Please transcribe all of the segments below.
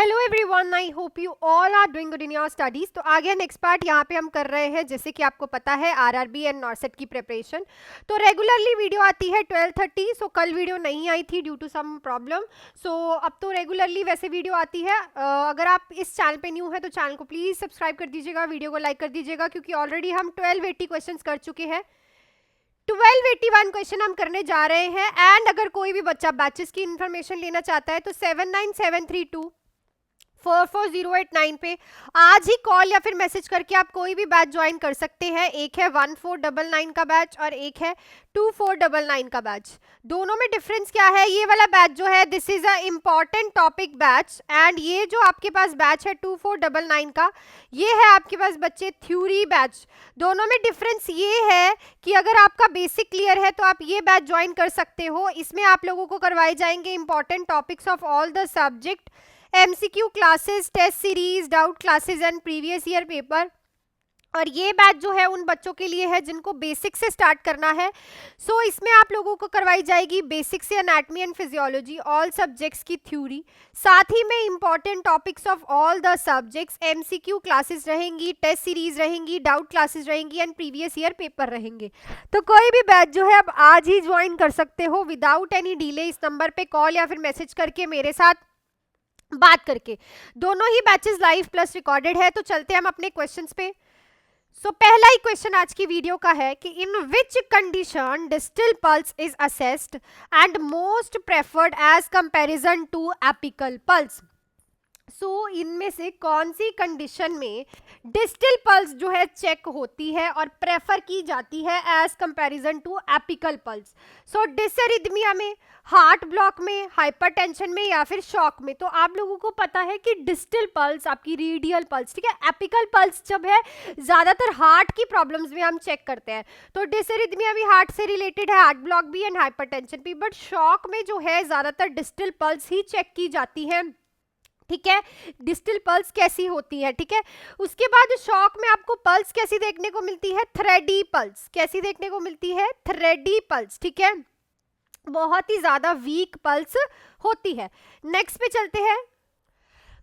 Hello everyone, I hope you all are doing good in your studies. तो आगे next part यहाँ पे हम कर रहे हैं, जैसे कि आपको पता है आरआरबी एंड नॉर्सेट की प्रिपरेशन। तो रेगुलरली वीडियो आती है 12:30। सो कल वीडियो नहीं आई थी ड्यू टू सम प्रॉब्लम। सो अब तो रेगुलरली वैसे वीडियो आती है। अगर आप इस चैनल पे न्यू है तो चैनल को प्लीज सब्सक्राइब कर दीजिएगा, वीडियो को लाइक कर दीजिएगा, क्योंकि ऑलरेडी हम 1280 क्वेश्चन कर चुके हैं। 1281 क्वेश्चन हम करने जा रहे हैं। एंड अगर कोई भी बच्चा बैचेस की इंफॉर्मेशन लेना चाहता है तो 79732 44089 पे आज ही कॉल या फिर मैसेज करके आप कोई भी बैच ज्वाइन कर सकते हैं। एक है 1499 का बैच और एक है 2499 का बैच। दोनों में डिफरेंस क्या है? ये वाला बैच जो है this is a important topic batch, and ये जो आपके पास बैच है 2499 का, ये है आपके पास बच्चे थ्योरी बैच। दोनों में डिफरेंस ये है कि अगर आपका बेसिक क्लियर है तो आप ये बैच ज्वाइन कर सकते हो। इसमें आप लोगों को करवाए जाएंगे important topics of all the subject, MCQ classes, test series, doubt classes and previous year paper. और ये बैच जो है उन बच्चों के लिए है जिनको बेसिक से स्टार्ट करना है। सो इसमें आप लोगों को करवाई जाएगी बेसिक से anatomy and physiology, all subjects की थ्योरी, साथ ही में important topics of all the subjects, MCQ classes रहेंगी, टेस्ट सीरीज रहेंगी, डाउट क्लासेस रहेंगी एंड प्रीवियस ईयर पेपर रहेंगे। तो कोई भी बैच जो है आप आज ही ज्वाइन कर सकते हो विदाउट एनी डिले। इस नंबर पे कॉल या फिर मैसेज करके मेरे साथ बात करके। दोनों ही बैचेस लाइव प्लस रिकॉर्डेड है। तो चलते हैं हम अपने क्वेश्चंस पे। पहला ही क्वेश्चन आज की वीडियो का है कि in which condition distal pulse is assessed and most preferred as comparison to apical pulse. इनमें से कौन सी कंडीशन में डिस्टल पल्स जो है चेक होती है और प्रेफर की जाती है as comparison to apical pulse? Dysrhythmia में, हार्ट ब्लॉक में, हाइपरटेंशन में या फिर शॉक में? तो आप लोगों को पता है कि डिस्टल पल्स आपकी रेडियल पल्स, ठीक है। एपिकल पल्स जब है ज्यादातर हार्ट की प्रॉब्लम्स में हम चेक करते हैं। तो डिसरिथमिया भी हार्ट से रिलेटेड है, हार्ट ब्लॉक भी एंड हाइपरटेंशन भी, बट शॉक में जो है ज्यादातर डिस्टल पल्स ही चेक की जाती है, ठीक है। डिस्टल पल्स कैसी होती है, ठीक है। उसके बाद शॉक में आपको पल्स कैसी देखने को मिलती है? थ्रेडी पल्स। कैसी देखने को मिलती है? थ्रेडी पल्स, ठीक है। बहुत ही ज्यादा वीक पल्स होती है। नेक्स्ट पे चलते हैं।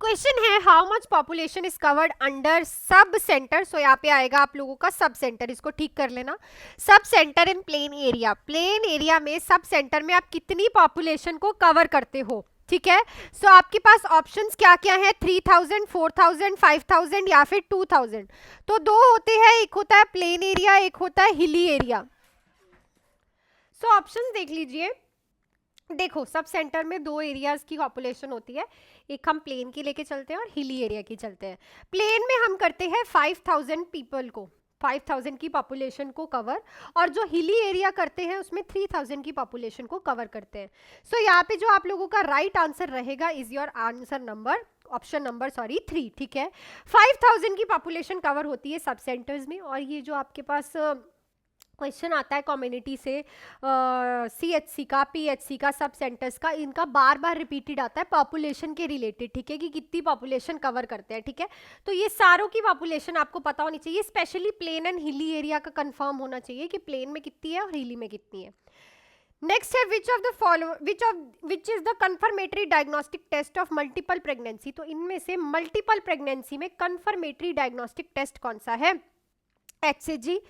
क्वेश्चन है how much population is covered under sub center. So यहाँ पे आएगा आप लोगों का सब सेंटर, इसको ठीक कर लेना। सब सेंटर इन प्लेन एरिया। प्लेन एरिया में सब सेंटर में आप कितनी पॉपुलेशन को कवर करते हो, ठीक है। सो आपके पास ऑप्शंस क्या क्या है? 3000, 4000, 5000 या फिर 2000। तो दो होते हैं, एक होता है प्लेन एरिया, एक होता है हिली एरिया। सो ऑप्शंस देख लीजिए। देखो, सब सेंटर में दो एरियाज की पॉपुलेशन होती है, एक हम प्लेन की लेके चलते हैं और हिली एरिया की चलते हैं। प्लेन में हम करते हैं 5000 पीपल को, 5000 की पॉपुलेशन को कवर, और जो हिली एरिया करते हैं उसमें 3000 की पॉपुलेशन को कवर करते हैं। सो यहाँ पे जो आप लोगों का राइट आंसर रहेगा is your answer number, option number 3, ठीक है। 5000 की पॉपुलेशन कवर होती है सब सेंटर्स में। और ये जो आपके पास क्वेश्चन आता है कम्युनिटी से, सीएचसी का, पीएचसी का, सब सेंटर्स का, इनका बार बार रिपीटेड आता है पॉपुलेशन के रिलेटेड, ठीक है, कि कितनी पॉपुलेशन कवर करते हैं, ठीक है। तो ये सारों की पॉपुलेशन आपको पता होनी चाहिए, specially plain and hilly area का कंफर्म होना चाहिए कि प्लेन में कितनी है और हिली में कितनी है। नेक्स्ट है which is the confirmatory diagnostic test of multiple pregnancy. तो इनमें से मल्टीपल प्रेगनेंसी में कंफर्मेटरी डायग्नोस्टिक टेस्ट कौन सा है? HCG,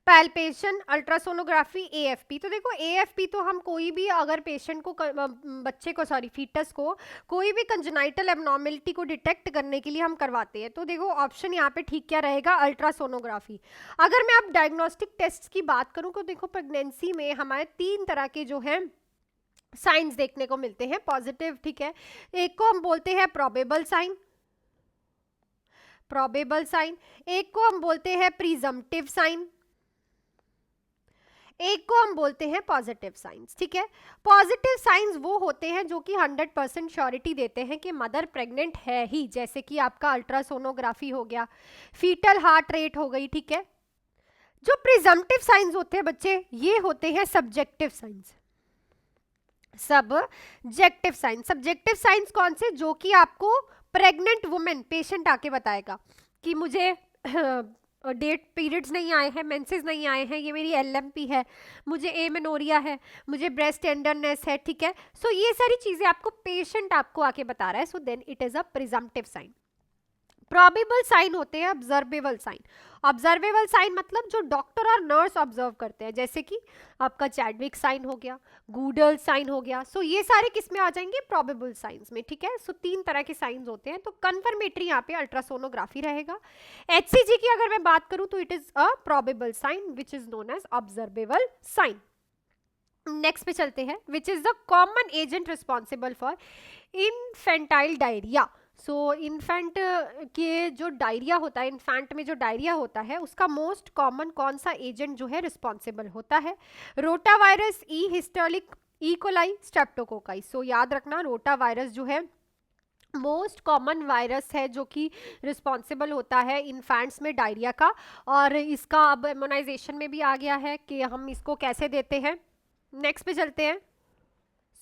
palpation, ultrasonography, AFP. तो देखो एएफपी तो हम कोई भी अगर पेशेंट को, बच्चे को, फीटस को कोई भी कंजेनाइटल एबनॉर्मेलिटी को डिटेक्ट करने के लिए हम करवाते हैं। तो देखो ऑप्शन यहाँ पे ठीक क्या रहेगा? अल्ट्रासोनोग्राफी। अगर मैं अब डायग्नोस्टिक टेस्ट की बात करूँ तो देखो प्रेगनेंसी में हमारे 3 तरह के जो है साइंस देखने को मिलते हैं पॉजिटिव, ठीक है। एक को हम बोलते हैं प्रोबेबल साइन, एक को हम बोलते हैं प्रिजम्पटिव साइन, एक को हम बोलते हैं पॉजिटिव साइंस, ठीक है। पॉजिटिव साइंस वो होते हैं जो कि 100% श्योरिटी देते हैं कि मदर प्रेग्नेंट है ही, जैसे कि आपका अल्ट्रासोनोग्राफी हो गया, फीटल हार्ट रेट हो गई, ठीक है। जो प्रिजम्पटिव साइंस होते हैं बच्चे, ये होते हैं सब्जेक्टिव साइंस। सब्जेक्टिव साइंस कौन से? जो कि आपको प्रेग्नेंट वुमेन पेशेंट आके बताएगा कि मुझे डेट पीरियड्स नहीं आए हैं, मेंसेस नहीं आए हैं, ये मेरी एलएमपी है, मुझे एमेनोरिया है, मुझे ब्रेस्ट टेंडरनेस है, ठीक है। सो ये सारी चीजें आपको पेशेंट आपको आके बता रहा है, so then it is a presumptive sign. Probable sign होते हैं ऑब्जर्वेबल साइन। ऑब्जर्वेबल साइन मतलब जो डॉक्टर और नर्स ऑब्जर्व करते हैं, जैसे कि आपका चैडविक साइन हो गया, गूडल साइन हो गया। सो ये सारे किस में आ जाएंगे, प्रोबेबल साइंस में, ठीक है। सो 3 तरह के साइंस होते हैं। तो कंफर्मेटरी यहाँ पे अल्ट्रासोनोग्राफी रहेगा। एचसीजी की अगर मैं बात करूं तो it is a probable sign which is known as observable sign. Next पे चलते हैं, which is the common agent responsible for infantile diarrhoea. So infant के जो डायरिया होता है, इन्फेंट में जो डायरिया होता है, उसका मोस्ट कॉमन कौन सा एजेंट जो है रिस्पॉन्सिबल होता है, रोटा वायरस, ई हिस्टोलिक, ई कोलाई, स्ट्रेप्टोकोकाई। सो याद रखना, रोटा वायरस जो है मोस्ट कॉमन वायरस है जो कि रिस्पॉन्सिबल होता है इन्फेंट्स में डायरिया का, और इसका अब इम्यूनाइजेशन में भी आ गया है कि हम इसको कैसे देते हैं। नेक्स्ट पे चलते हैं।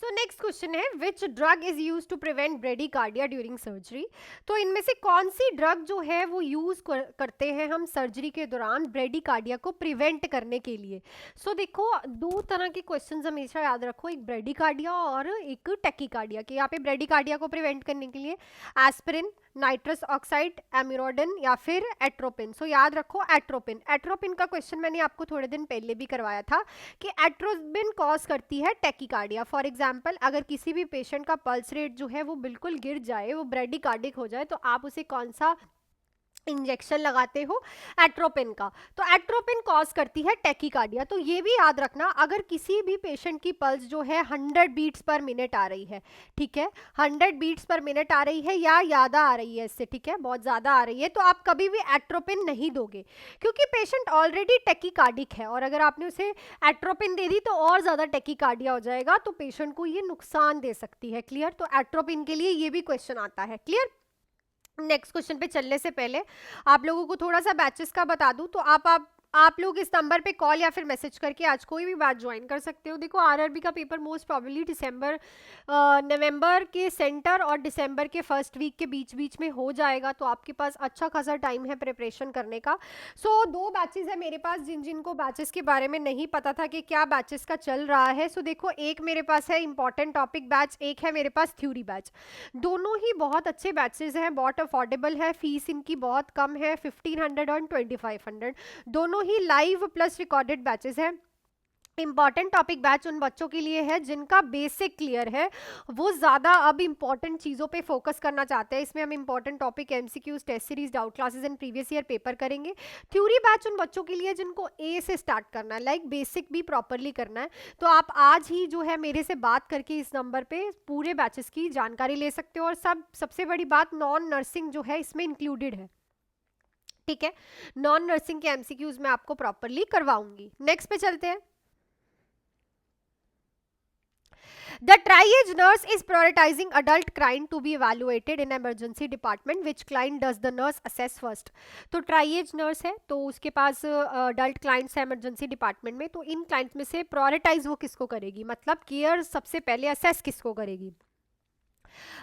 सो नेक्स्ट क्वेश्चन है, which drug is use to prevent bradycardia during surgery. तो इनमें से कौन सी ड्रग जो है वो यूज करते हैं हम सर्जरी के दौरान ब्रेडिकार्डिया को प्रिवेंट करने के लिए। सो देखो, 2 तरह के क्वेश्चंस हमेशा याद रखो, एक ब्रेडिकार्डिया और एक टैकीकार्डिया के। यहाँ पे ब्रेडिकार्डिया को प्रिवेंट करने के लिए एस्पिरिन, नाइट्रस ऑक्साइड, एमिरोडिन या फिर एट्रोपिन। सो याद रखो एट्रोपिन। एट्रोपिन का क्वेश्चन मैंने आपको थोड़े दिन पहले भी करवाया था कि एट्रोपिन कॉज करती है टैकीकार्डिया। फॉर एग्जांपल, अगर किसी भी पेशेंट का पल्स रेट जो है वो बिल्कुल गिर जाए, वो ब्रेडिकार्डिक हो जाए, तो आप उसे कौन सा इंजेक्शन लगाते हो, एट्रोपिन का। तो एट्रोपिन कॉज करती है टैकीकार्डिया। तो ये भी याद रखना, अगर किसी भी पेशेंट की पल्स जो है 100 बीट्स पर मिनट आ रही है, ठीक है, 100 बीट्स पर मिनट आ रही है या ज़्यादा आ रही है इससे, ठीक है, बहुत ज़्यादा आ रही है, तो आप कभी भी एट्रोपिन नहीं दोगे, क्योंकि पेशेंट ऑलरेडी टैकीकार्डिक है, और अगर आपने उसे एट्रोपिन दे दी तो और ज़्यादा टैकीकार्डिया हो जाएगा, तो पेशेंट को ये नुकसान दे सकती है। क्लियर। तो एट्रोपिन के लिए ये भी क्वेश्चन आता है। क्लियर। नेक्स्ट क्वेश्चन पे चलने से पहले आप लोगों को थोड़ा सा बैचेस का बता दूं, तो आप लोग इस नंबर पे कॉल या फिर मैसेज करके आज कोई भी बात ज्वाइन कर सकते हो। देखो, आरआरबी का पेपर मोस्ट प्रॉब्ली नवंबर के सेंटर और दिसंबर के फर्स्ट वीक के बीच बीच में हो जाएगा, तो आपके पास अच्छा खासा टाइम है प्रिपरेशन करने का। सो 2 बैचेस है मेरे पास, जिनको बैचेस के बारे में नहीं पता था कि क्या बैचेस का चल रहा है। सो देखो, एक मेरे पास है इंपॉर्टेंट टॉपिक बैच, एक है मेरे पास थ्योरी बैच। दोनों ही बहुत अच्छे बैचेस हैं, बहुत अफोर्डेबल है, फीस इनकी बहुत कम है, 1500 और 2500। दोनों ही लाइव प्लस रिकॉर्डेड बैचेस हैं। इंपॉर्टेंट टॉपिक बैच उन बच्चों के लिए है जिनका बेसिक क्लियर है, वो ज़्यादा अब इंपॉर्टेंट चीज़ों पे फोकस करना चाहते हैं। इसमें हम important topic, MCQs, test series, doubt classes and previous year paper करेंगे। थ्योरी बैच उन बच्चों के लिए जिनको ए से स्टार्ट करना है, लाइक बेसिक भी प्रॉपरली करना है। तो आप आज ही जो है मेरे से बात करके इस नंबर पे पूरे बैचेस की जानकारी ले सकते हो, और सबसे बड़ी बात, नॉन नर्सिंग जो है इसमें इंक्लूडेड है, ठीक है। नॉन नर्सिंग के एमसीक्यूज मैं आपको प्रॉपरली करवाऊंगी। नेक्स्ट पे चलते हैं। The triage nurse is prioritizing adult client to be evaluated in emergency department. Which client does the nurse assess first? तो triage nurse है, तो उसके पास adult clients है emergency department में, तो इन clients में से prioritize वो किसको करेगी, मतलब केयर सबसे पहले assess किसको करेगी।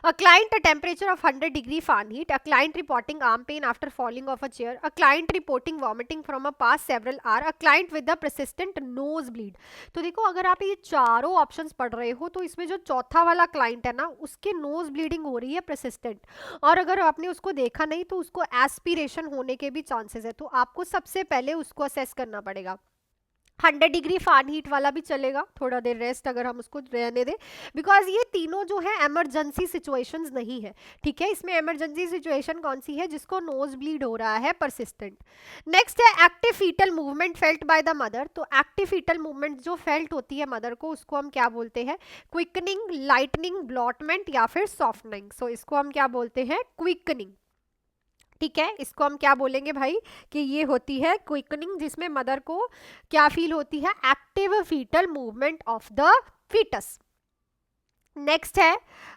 A client a temperature of 100 degree Fahrenheit, a client reporting arm pain after falling off a chair, a client reporting vomiting from a past several hour, a client with a persistent nose bleed। तो देखो, अगर आप ये चारों options पढ़ रहे हो, तो इसमें जो चौथा वाला क्लाइंट है ना, उसके नोज ब्लीडिंग हो रही है persistent, और अगर आपने उसको देखा नहीं तो उसको एस्पिरेशन होने के भी चांसेस है, तो आपको सबसे पहले उसको असेस करना पड़ेगा। 100 डिग्री फ़ारेनहीट वाला भी चलेगा, थोड़ा देर रेस्ट अगर हम उसको रहने दें, बिकॉज ये तीनों जो है इमरजेंसी सिचुएशंस नहीं है, ठीक है। इसमें इमरजेंसी सिचुएशन कौन सी है, जिसको नोज ब्लीड हो रहा है परसिस्टेंट। नेक्स्ट है active fetal movement felt by the mother. तो एक्टिव फीटल मूवमेंट जो फेल्ट होती है मदर को, उसको हम क्या बोलते हैं, क्विकनिंग, लाइटनिंग, ब्लॉटमेंट या फिर सॉफ्टनिंग। सो इसको हम क्या बोलते हैं, क्विकनिंग, ठीक है। इसको हम क्या बोलेंगे भाई, कि ये होती है क्विकनिंग, जिसमें मदर को क्या फील होती है, active fetal movement of the fetus. Next है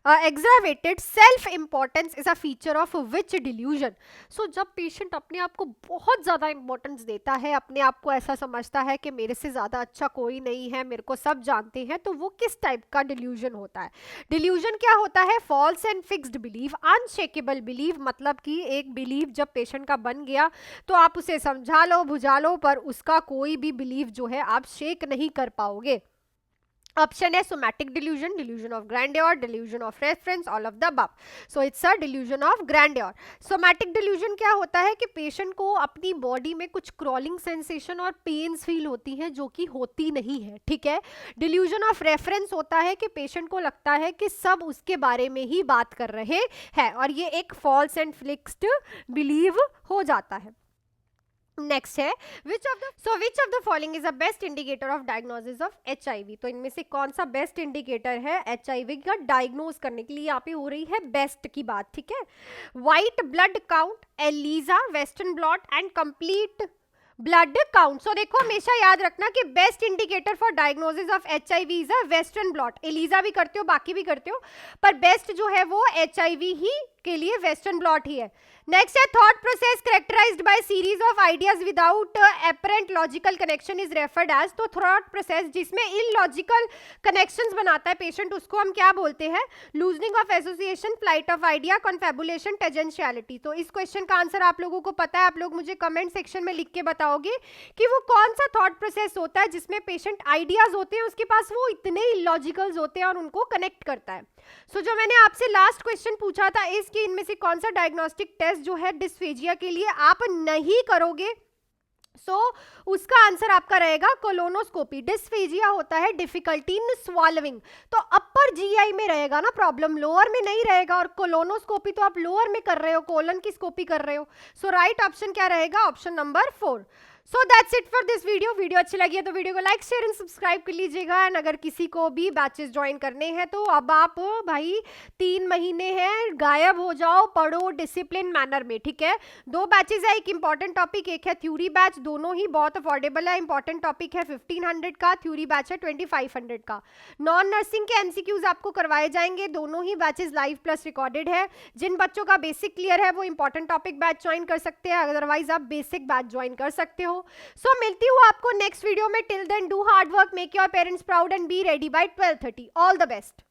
exaggerated self importance is a feature of which delusion. So जब पेशेंट अपने आप को बहुत ज़्यादा इंपॉर्टेंस देता है, अपने आप को ऐसा समझता है कि मेरे से ज़्यादा अच्छा कोई नहीं है, मेरे को सब जानते हैं, तो वो किस टाइप का डिल्यूजन होता है? डिल्यूजन क्या होता है? False and fixed belief, unshakeable belief, मतलब कि एक बिलीव जब पेशेंट का बन गया तो आप उसे समझा लो बुझा लो, पर उसका कोई भी बिलीव जो है आप शेक नहीं कर पाओगे। ऑप्शन है somatic delusion, delusion of grandeur, delusion of reference, all of the above. So it's a delusion of grandeur. Somatic delusion क्या होता है कि पेशेंट को अपनी बॉडी में कुछ क्रॉलिंग सेंसेशन और पेन्स फील होती हैं जो कि होती नहीं है, ठीक है। डिल्यूजन ऑफ रेफरेंस होता है कि पेशेंट को लगता है कि सब उसके बारे में ही बात कर रहे हैं, और ये एक फॉल्स एंड फिक्स्ड बिलीव हो जाता है। नेक्स्ट है which of the following is a best indicator of diagnosis of HIV। तो इनमें से कौन सा बेस्ट इंडिकेटर है HIV का डायग्नोज करने के लिए? यहाँ पे हो रही है बेस्ट की बात, ठीक है। White blood count, ELISA, western blot and complete blood count. So देखो हमेशा याद रखना कि best indicator for diagnosis of HIV is a western blot. ELISA भी करते हो, बाकी भी करते हो, पर बेस्ट जो है वो HIV ही के लिए वेस्टर्न ब्लॉट ही है। नेक्स्ट है thought process characterized by series of ideas without apparent logical connection is referred as. तो थॉट प्रोसेस जिसमें इलॉजिकल कनेक्शंस बनाता है पेशेंट, उसको हम क्या बोलते हैं? Loosening of association, flight of idea, confabulation, tangentiality. तो इस क्वेश्चन का आंसर आप लोगों को पता है, आप लोग मुझे कमेंट सेक्शन में लिख के बताओगे कि वो कौन सा थॉट प्रोसेस होता है जिसमें पेशेंट आइडियाज होते हैं उसके पास, वो इतने इलॉजिकल्स होते हैं और उनको कनेक्ट करता है। सो जो मैंने आपसे लास्ट क्वेश्चन पूछा था इसकी इनमें से कौन सा डायग्नोस्टिक टेस्ट जो है डिस्फेजिया के लिए आप नहीं करोगे, उसका आंसर आपका रहेगा कोलोनोस्कोपी। डिस्फेजिया होता है डिफिकल्टी इन स्वॉलोइंग, तो अपर जीआई में रहेगा ना प्रॉब्लम, लोअर में नहीं रहेगा। और कोलोनोस्कोपी तो आप लोअर में कर रहे हो, कोलन की स्कोपी कर रहे हो। सो राइट ऑप्शन क्या रहेगा? Option number 4। So that's it for this video. Video अच्छी लगी है तो वीडियो को लाइक शेयर एंड सब्सक्राइब कर लीजिएगा। एंड अगर किसी को भी बैचेस ज्वाइन करने हैं तो अब आप भाई 3 महीने हैं, गायब हो जाओ, पढ़ो डिसिप्लिन मैनर में, ठीक है। 2 बैचेस है, एक इंपॉर्टेंट टॉपिक, एक है थ्योरी बैच। दोनों ही बहुत अफोर्डेबल है। इंपॉर्टेंट टॉपिक है 1500 का, थ्योरी बैच है 2500 का। नॉन नर्सिंग के MCQs आपको करवाए जाएंगे। दोनों ही बैचेस लाइव प्लस रिकॉर्डेड है। जिन बच्चों का बेसिक क्लियर है वो इंपॉर्टेंट टॉपिक बैच ज्वाइन कर सकते हैं, अदरवाइज आप बेसिक बैच ज्वाइन कर सकते हो। सो मिलती हूँ आपको नेक्स्ट वीडियो में। Till then do hard work, make your parents proud and be ready by 12:30। All the best.